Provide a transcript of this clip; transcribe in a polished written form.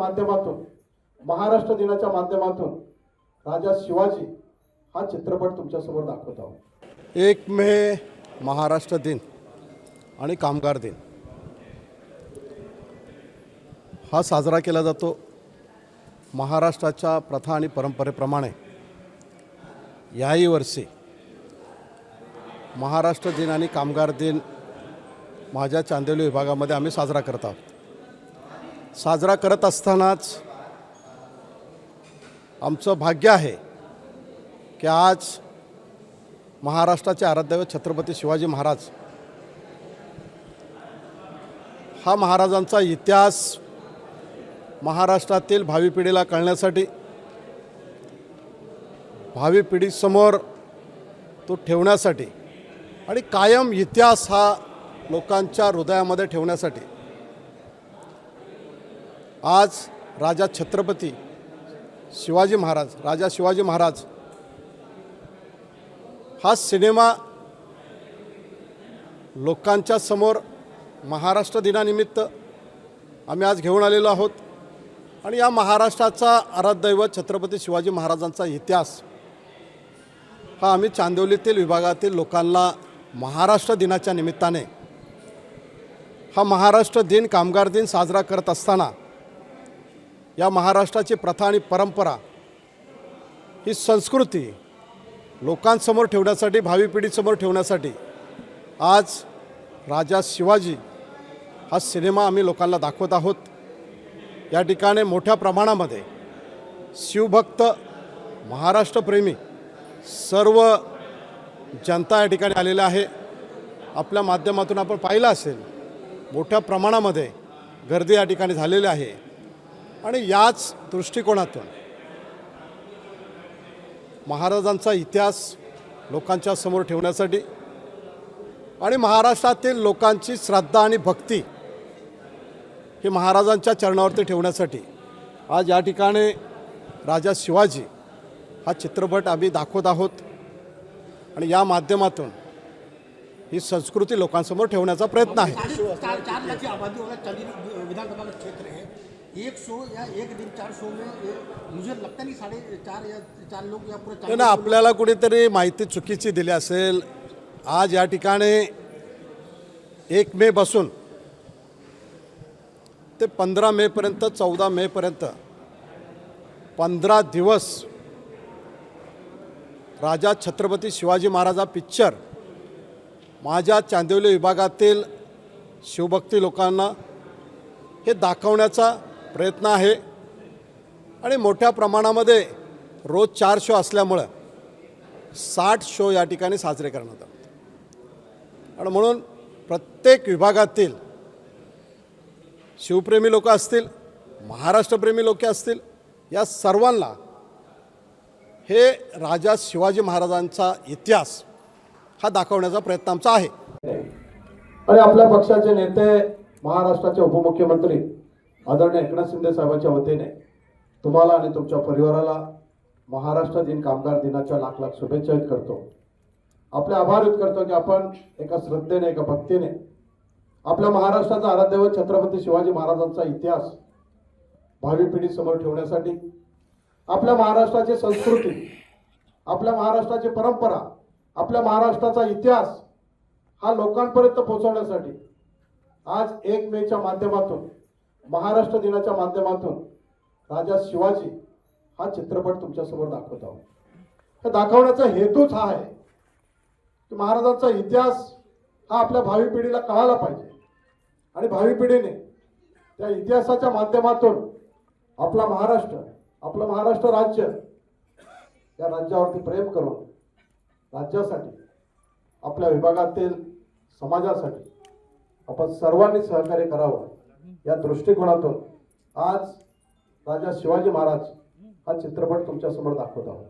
माध्यमातून, महाराष्ट्र दिनाच्या माध्यमातून राजा शिवाजी हा चित्रपट तुमच्यासमोर दाखवत आहोत। 1 मे महाराष्ट्र दिन आणि कामगार दिन हा साजरा केला जातो। महाराष्ट्राच्या प्रथा आणि परंपरेप्रमाणे याही वर्षी महाराष्ट्र दिन आणि कामगार दिन माझ्या चांदिवली विभागामध्ये आम्ही साजरा करत आहोत। साजरा करत असतानाच आमचं भाग्य आहे की आज महाराष्ट्राचे आराध्यदैवत छत्रपती शिवाजी महाराज हा महाराजांचा इतिहास महाराष्ट्रातील भावी पिढीला कळण्यासाठी, भावी पिढीसमोर तो ठेवण्यासाठी आणि कायम इतिहास हा लोकांच्या हृदयामध्ये ठेवण्यासाठी आज राजा छत्रपती शिवाजी महाराज, राजा शिवाजी महाराज हा सिनेमा लोकांच्या समोर महाराष्ट्र दिनानिमित्त आम्ही आज घेऊन आलेलो आहोत। आणि या महाराष्ट्राचा आराध्यदैवत छत्रपती शिवाजी महाराजांचा इतिहास हा आम्ही चांदिवलीतील विभागातील लोकांना महाराष्ट्र दिनाच्या निमित्ताने हा महाराष्ट्र दिन, कामगार दिन साजरा करत असताना या महाराष्ट्राची प्रथा आणि परंपरा, ही संस्कृती लोकांसमोर ठेवण्यासाठी, भावी पिढीसमोर ठेवण्यासाठी आज राजा शिवाजी हा सिनेमा आम्ही लोकांना दाखवत आहोत। या ठिकाणी मोठ्या प्रमाणामध्ये शिवभक्त, महाराष्ट्रप्रेमी सर्व जनता या ठिकाणी आलेल्या आहे। आपल्या माध्यमातून आपण पाहिलं असेल मोठ्या प्रमाणामध्ये गर्दी या ठिकाणी झालेली आहे। आणि याच दृष्टिकोनातून महाराजांचा इतिहास लोकांच्या समोर ठेवण्यासाठी आणि महाराष्ट्रातील लोकांची श्रद्धा आणि भक्ती ही महाराजांच्या चरणावरती ठेवण्यासाठी आज या ठिकाणी राजा शिवाजी हा चित्रपट आम्ही दाखवत आहोत। आणि या माध्यमातून ही संस्कृती लोकांसमोर ठेवण्याचा प्रयत्न आहे। 4 लाख की आबादी वाला चांदिवली विधानसभा का क्षेत्र है। 1 शो या 1 दिन 4 शो में मुझे लगता नहीं 4.5 या 4 लोग या पूरा ना आपल्याला कुठेतरी माहिती चुकीची दिली असेल। आज या ठिकाणी 1 मे पासून ते 15 मे पर्यंत, 14 मे पर्यंत 15 दिवस राजा छत्रपती शिवाजी महाराज हा पिक्चर माझ्या चांदिवली विभागातील शिवभक्ती लोकांना हे दाखवण्याचा प्रयत्न आहे। आणि मोठ्या प्रमाणामध्ये रोज 4 शो असल्यामुळं 60 शो या ठिकाणी साजरे करण्यात येतात। आणि म्हणून प्रत्येक विभागातील शिवप्रेमी लोक असतील, महाराष्ट्रप्रेमी लोक असतील, या सर्वांना हे राजा शिवाजी महाराजांचा इतिहास हा दाखवण्याचा प्रयत्न आमचा आहे। आणि आपल्या पक्षाचे नेते, महाराष्ट्राचे उपमुख्यमंत्री आदरणीय एकनाथ शिंदे साहेबांच्या वतीने तुम्हाला आणि तुमच्या परिवाराला महाराष्ट्र दिन, कामगार दिनाच्या लाख लाख शुभेच्छा करतो। आपले आभार व्यक्त करतो की आपण एका श्रद्धेने, एका भक्तीने आपल्या महाराष्ट्राचा आराध्यदैवत छत्रपती शिवाजी महाराजांचा इतिहास भावी पिढीसमोर ठेवण्यासाठी, आपल्या महाराष्ट्राची संस्कृती, आपल्या महाराष्ट्राची परंपरा, आपल्या महाराष्ट्राचा इतिहास हा लोकांपर्यंत पोहोचवण्यासाठी आज 1 मेच्या माध्यमातून, महाराष्ट्र दिनाच्या माध्यमातून राजा शिवाजी हा चित्रपट तुमच्यासमोर दाखवत आहोत। हे दाखवण्याचा हेतूच हा आहे की महाराजांचा इतिहास हा आपल्या भावी पिढीला कळायला पाहिजे आणि भावी पिढीने त्या इतिहासाच्या माध्यमातून आपला महाराष्ट्र, आपलं महाराष्ट्र राज्य, या राज्यावरती प्रेम करून राज्यासाठी, आपल्या विभागातील समाजासाठी आपण सर्वांनी सहकार्य करावं या दृष्टिकोनातून आज राजा शिवाजी महाराज हा चित्रपट तुमच्यासमोर दाखवत आहोत।